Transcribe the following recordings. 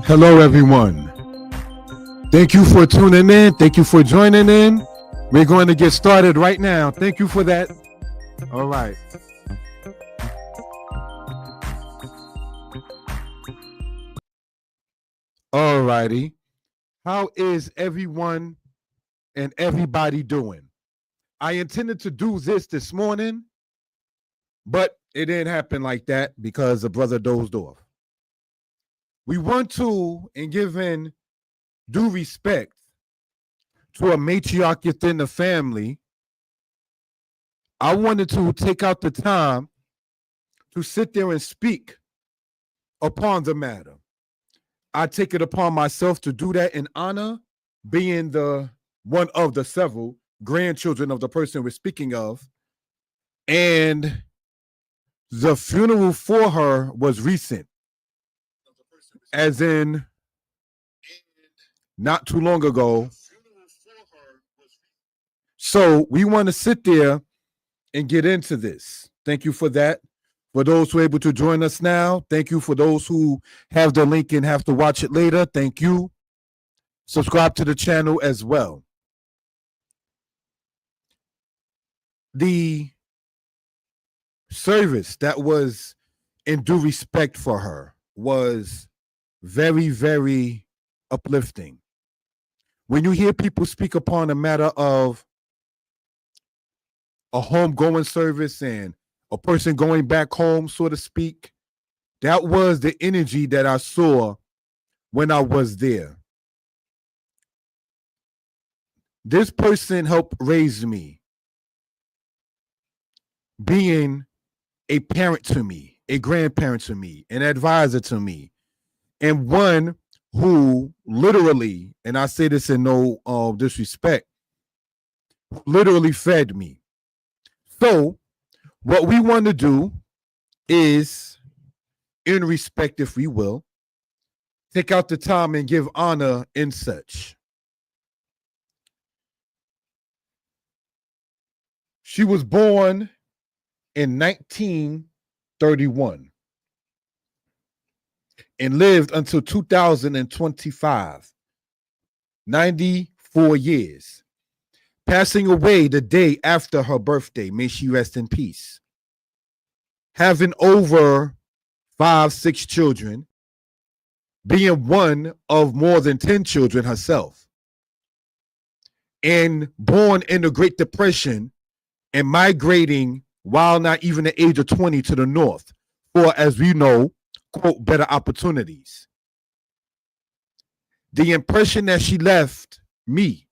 Hello, everyone. Thank you for tuning in. Thank you for joining in. We're going to get started right now. Thank you for that. All right. All righty. How is everyone and everybody doing? I intended to do this morning, but it didn't happen like that because the brother dozed off. We want to, and giving due respect to a matriarch within the family, I wanted to take out the time to sit there and speak upon the matter. I take it upon myself to do that in honor, being the one of the several grandchildren of the person we're speaking of. And the funeral for her was recent, as in not too long ago. So we want to sit there and get into this. Thank you for that. For those who are able to join us now, thank you. For those who have the link and have to watch it later, thank you. Subscribe to the channel as well. The service that was in due respect for her was very, very uplifting. When you hear people speak upon a matter of a homegoing service and a person going back home, so to speak, that was the energy that I saw when I was there. This person helped raise me, being a parent to me, a grandparent to me, an advisor to me, and one who literally, and I say this in no disrespect, literally fed me. So what we want to do is, in respect, if we will, take out the time and give honor in such. She was born in 1931 and lived until 2025, 94 years. passing away the day after her birthday. May she rest in peace. Having over 5, 6 children, being one of more than 10 children herself, and born in the Great Depression and migrating while not even the age of 20 to the North for, as we know, quote, better opportunities. The impression that she left me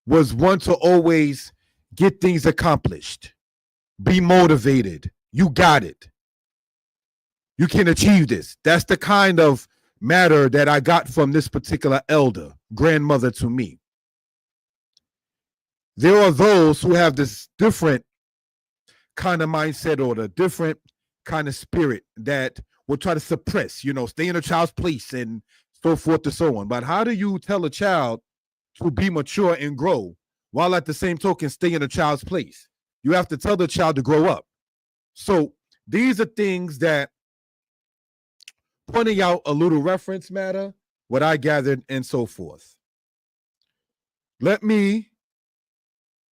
was one to always get things accomplished, be motivated. You got it. You can achieve this. That's the kind of matter that I got from this particular elder, grandmother to me. There are those who have this different kind of mindset or the different kind of spirit that will try to suppress, stay in a child's place and so forth and so on. But how do you tell a child to be mature and grow while at the same token stay in a child's place? You have to tell the child to grow up. So these are things that, pointing out a little reference matter, what I gathered and so forth. Let me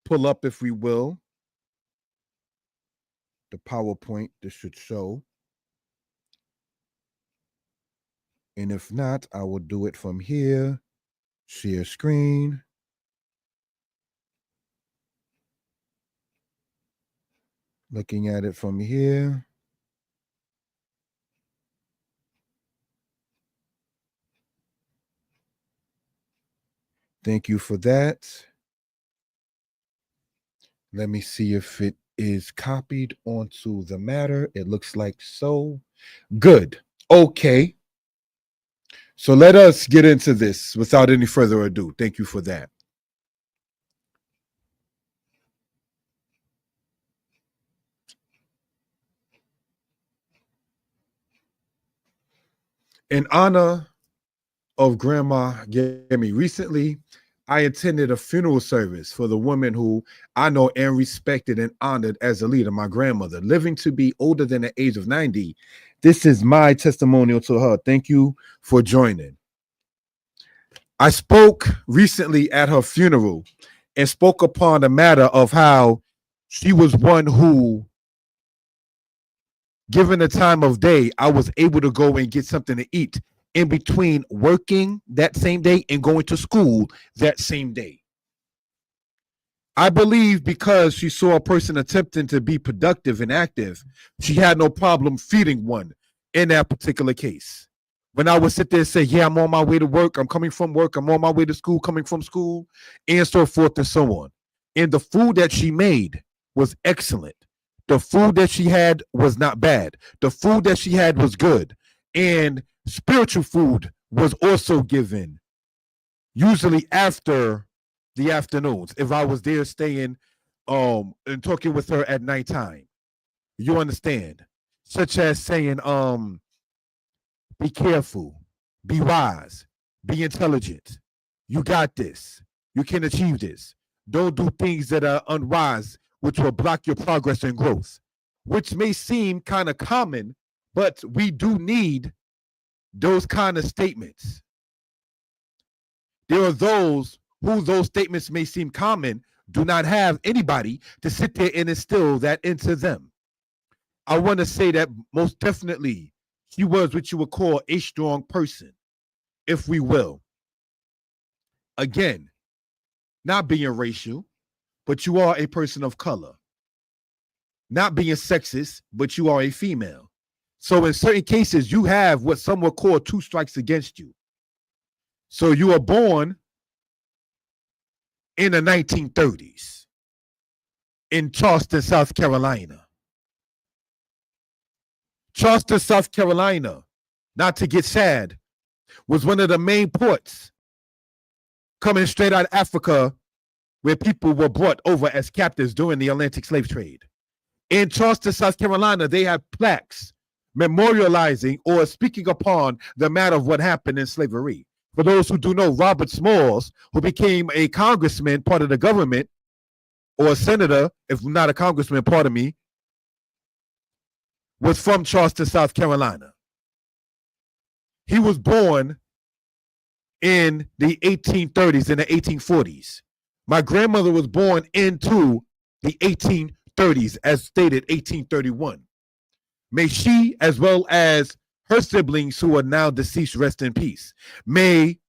pull up, if we will, the PowerPoint this should show. And if not, I will do it from here. Share screen. Looking at it from here. Thank you for that. Let me see if it is copied onto the matter. It looks like so. Good. Okay. So let us get into this without any further ado. Thank you for that. In honor of Grandma Gammy, recently I attended a funeral service for the woman who I know and respected and honored as a leader, my grandmother, living to be older than the age of 90. This is my testimonial to her. Thank you for joining. I spoke recently at her funeral and spoke upon the matter of how she was one who, given the time of day, I was able to go and get something to eat in between working that same day and going to school that same day. I believe because she saw a person attempting to be productive and active, she had no problem feeding one in that particular case. When I would sit there and say, yeah, I'm on my way to work, I'm coming from work, I'm on my way to school, coming from school, and so forth and so on. And the food that she made was excellent. The food that she had was not bad. The food that she had was good. And spiritual food was also given, usually after the afternoons, if I was there staying and talking with her at nighttime. You understand? Such as saying, be careful, be wise, be intelligent. You got this. You can achieve this. Don't do things that are unwise, which will block your progress and growth, which may seem kind of common, but we do need those kind of statements. There are those who those statements may seem common, do not have anybody to sit there and instill that into them. I want to say that most definitely she was what you would call a strong person, if we will. Again, not being racial, but you are a person of color. Not being sexist, but you are a female. So in certain cases, you have what some would call 2 strikes against you. So you were born in the 1930s in Charleston, South Carolina. Charleston, South Carolina, not to get sad, was one of the main ports coming straight out of Africa where people were brought over as captives during the Atlantic slave trade. In Charleston, South Carolina, they have plaques memorializing or speaking upon the matter of what happened in slavery. For those who do know, Robert Smalls, who became a congressman, part of the government, or a senator, if not a congressman, pardon me, was from Charleston, South Carolina. He was born in the 1830s and the 1840s. My grandmother was born into the 1830s, as stated, 1831. May she, as well as her siblings who are now deceased, rest in peace. May,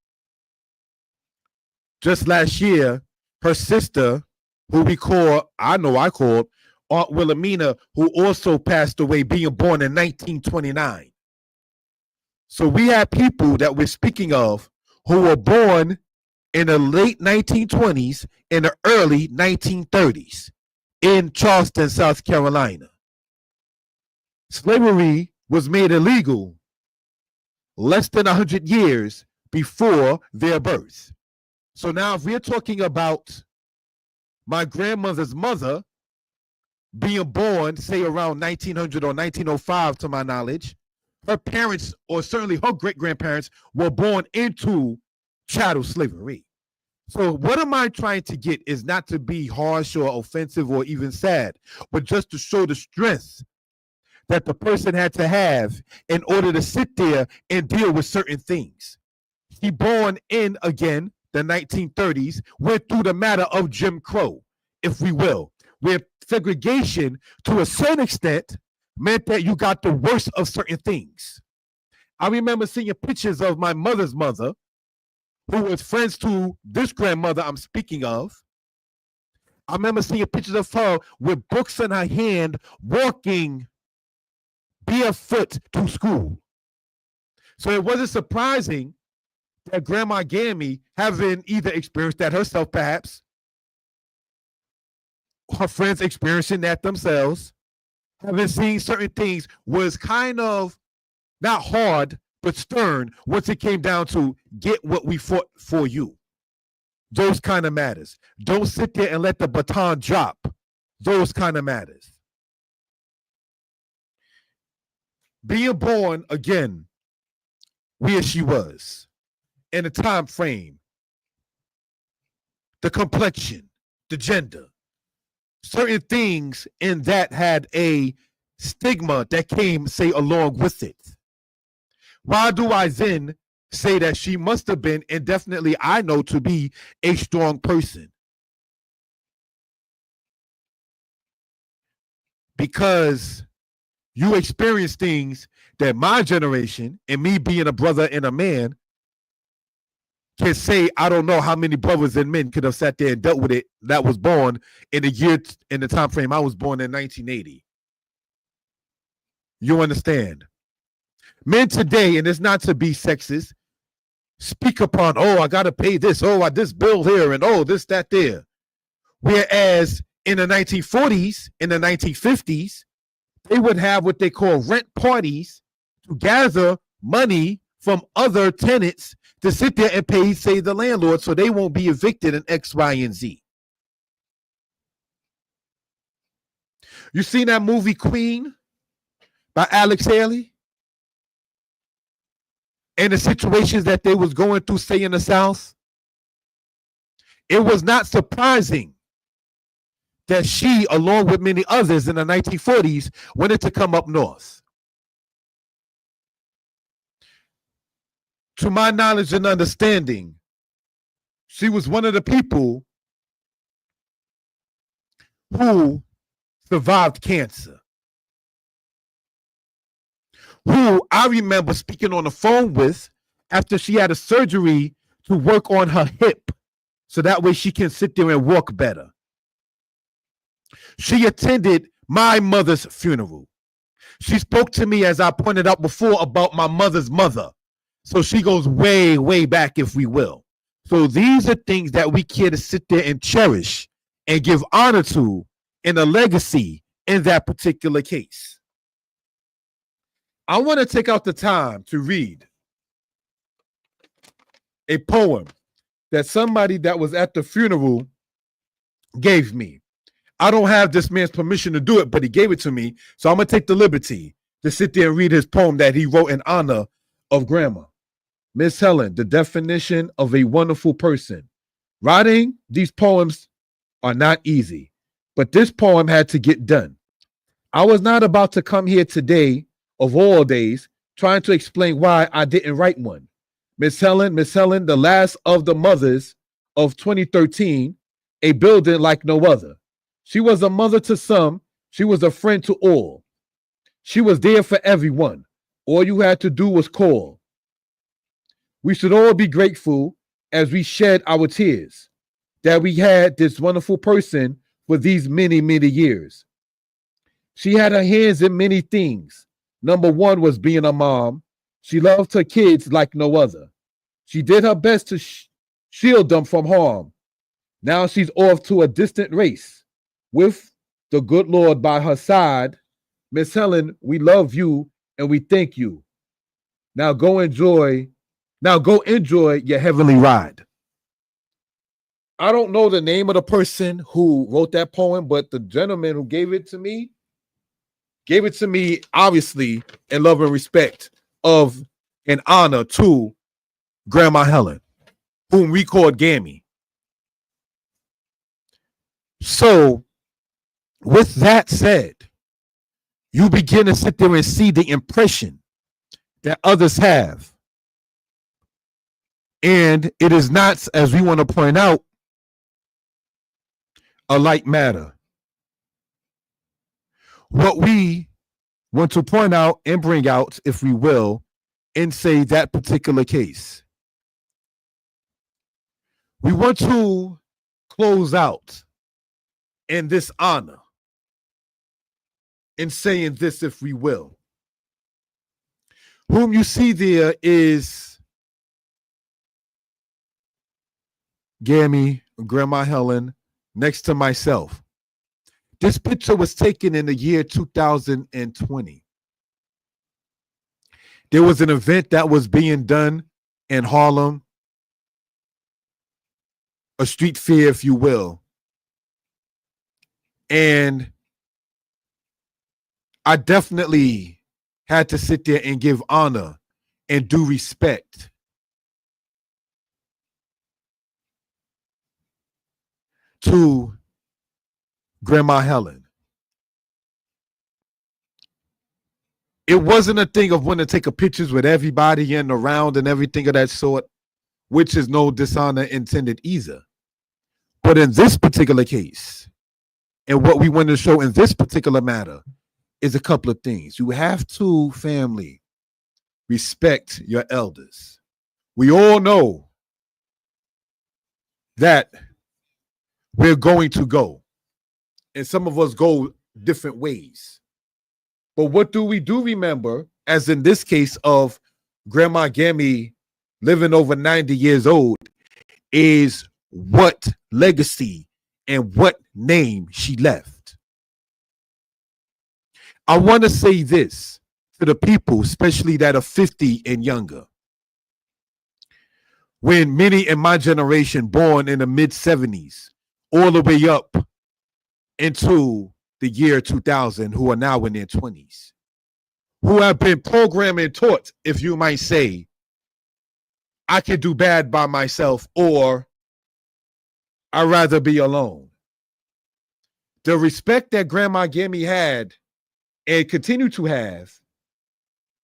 just last year, her sister, who I called Aunt Wilhelmina, who also passed away, being born in 1929. So we have people that we're speaking of who were born in the late 1920s and the early 1930s in Charleston, South Carolina. Slavery was made illegal less than 100 years before their birth. So now if we're talking about my grandmother's mother being born, say around 1900 or 1905 to my knowledge, her parents, or certainly her great-grandparents, were born into chattel slavery. So what am I trying to get is not to be harsh or offensive or even sad, but just to show the strength that the person had to have in order to sit there and deal with certain things. He born in, again, the 1930s, went through the matter of Jim Crow, if we will, where segregation, to a certain extent, meant that you got the worst of certain things. I remember seeing pictures of my mother's mother, who was friends to this grandmother I'm speaking of. I remember seeing pictures of her with books in her hand, walking barefoot to school. So it wasn't surprising that Grandma Gammy, having either experienced that herself, perhaps, her friends experiencing that themselves, having seen certain things, was kind of not hard, but stern once it came down to get what we fought for you. Those kind of matters. Don't sit there and let the baton drop. Those kind of matters. Being born, again, where she was, in a time frame, the complexion, the gender, certain things in that had a stigma that came, say, along with it. Why do I then say that she must have been, and definitely I know to be, a strong person? Because you experience things that my generation, and me being a brother and a man, can say, I don't know how many brothers and men could have sat there and dealt with it that was born in the time frame I was born in 1980. You understand? Men today, and it's not to be sexist, speak upon, oh, I got to pay this, oh, this bill here, and oh, this, that, there. Whereas in the 1940s, in the 1950s, they would have what they call rent parties to gather money from other tenants to sit there and pay, say, the landlord, so they won't be evicted in X, Y, and Z. You seen that movie Queen by Alex Haley? And the situations that they was going through, say, in the South? It was not surprising that she, along with many others in the 1940s, wanted to come up north. To my knowledge and understanding, she was one of the people who survived cancer, who I remember speaking on the phone with after she had a surgery to work on her hip so that way she can sit there and walk better. She attended my mother's funeral. She spoke to me, as I pointed out before, about my mother's mother. So she goes way, way back, if we will. So these are things that we care to sit there and cherish and give honor to in a legacy in that particular case. I want to take out the time to read a poem that somebody that was at the funeral gave me. I don't have this man's permission to do it, but he gave it to me. So I'm going to take the liberty to sit there and read his poem that he wrote in honor of Grandma. Miss Helen, the definition of a wonderful person. Writing these poems are not easy, but this poem had to get done. I was not about to come here today, of all days, trying to explain why I didn't write one. Miss Helen, the last of the mothers of 2013, a building like no other. She was a mother to some. She was a friend to all. She was there for everyone. All you had to do was call. We should all be grateful as we shed our tears that we had this wonderful person for these many, many years. She had her hands in many things. Number one was being a mom. She loved her kids like no other. She did her best to shield them from harm. Now she's off to a distant race with the good Lord by her side. Miss Helen, we love you and we thank you. Now go enjoy. Now go enjoy your heavenly ride. I don't know the name of the person who wrote that poem, but the gentleman who gave it to me obviously in love and respect of and honor to Grandma Helen, whom we called Gammy. So, with that said, you begin to sit there and see the impression that others have. And it is not, as we want to point out, a light matter. What we want to point out and bring out, if we will, in say that particular case, we want to close out in this honor in saying this, if we will. Whom you see there is Gammy, Grandma Helen, next to myself. This picture was taken in the year 2020. There was an event that was being done in Harlem, a street fair, if you will. And I definitely had to sit there and give honor and due respect to Grandma Helen. It wasn't a thing of wanting to take a pictures with everybody and around and everything of that sort, which is no dishonor intended either. But in this particular case, and what we want to show in this particular matter is a couple of things. You have to, family, respect your elders. We all know that we're going to go, and some of us go different ways. But what do we do remember, as in this case of Grandma Gammy living over 90 years old, is what legacy and what name she left. I want to say this to the people, especially that are 50 and younger. When many in my generation, born in the mid-70s, all the way up into the year 2000, who are now in their 20s, who have been programmed and taught, if you might say, I can do bad by myself, or I'd rather be alone. The respect that Grandma Gammy had and continue to have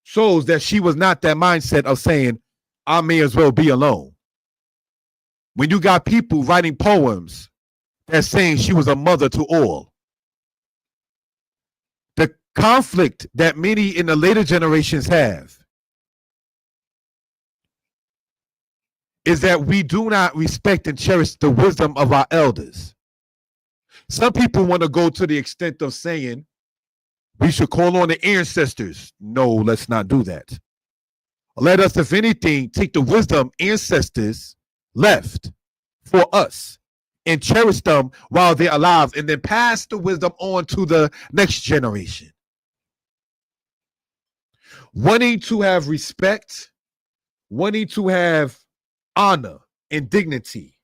shows that she was not that mindset of saying, I may as well be alone. When you got people writing poems that's saying she was a mother to all. The conflict that many in the later generations have is that we do not respect and cherish the wisdom of our elders. Some people want to go to the extent of saying we should call on the ancestors. No, let's not do that. Let us, if anything, take the wisdom ancestors left for us and cherish them while they're alive, and then pass the wisdom on to the next generation. Wanting to have respect, wanting to have honor and dignity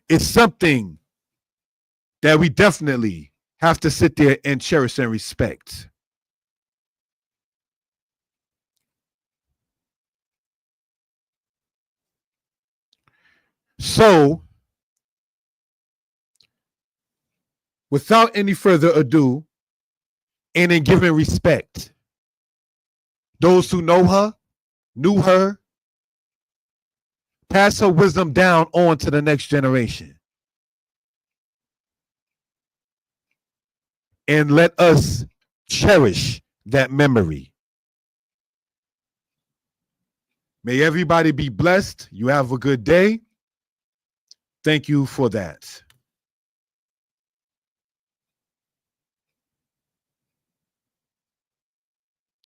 is something that we definitely have to sit there and cherish and respect. So, without any further ado, and in giving respect, those who know her, knew her, Pass her wisdom down on to the next generation. And let us cherish that memory. May everybody be blessed. You have a good day. Thank you for that.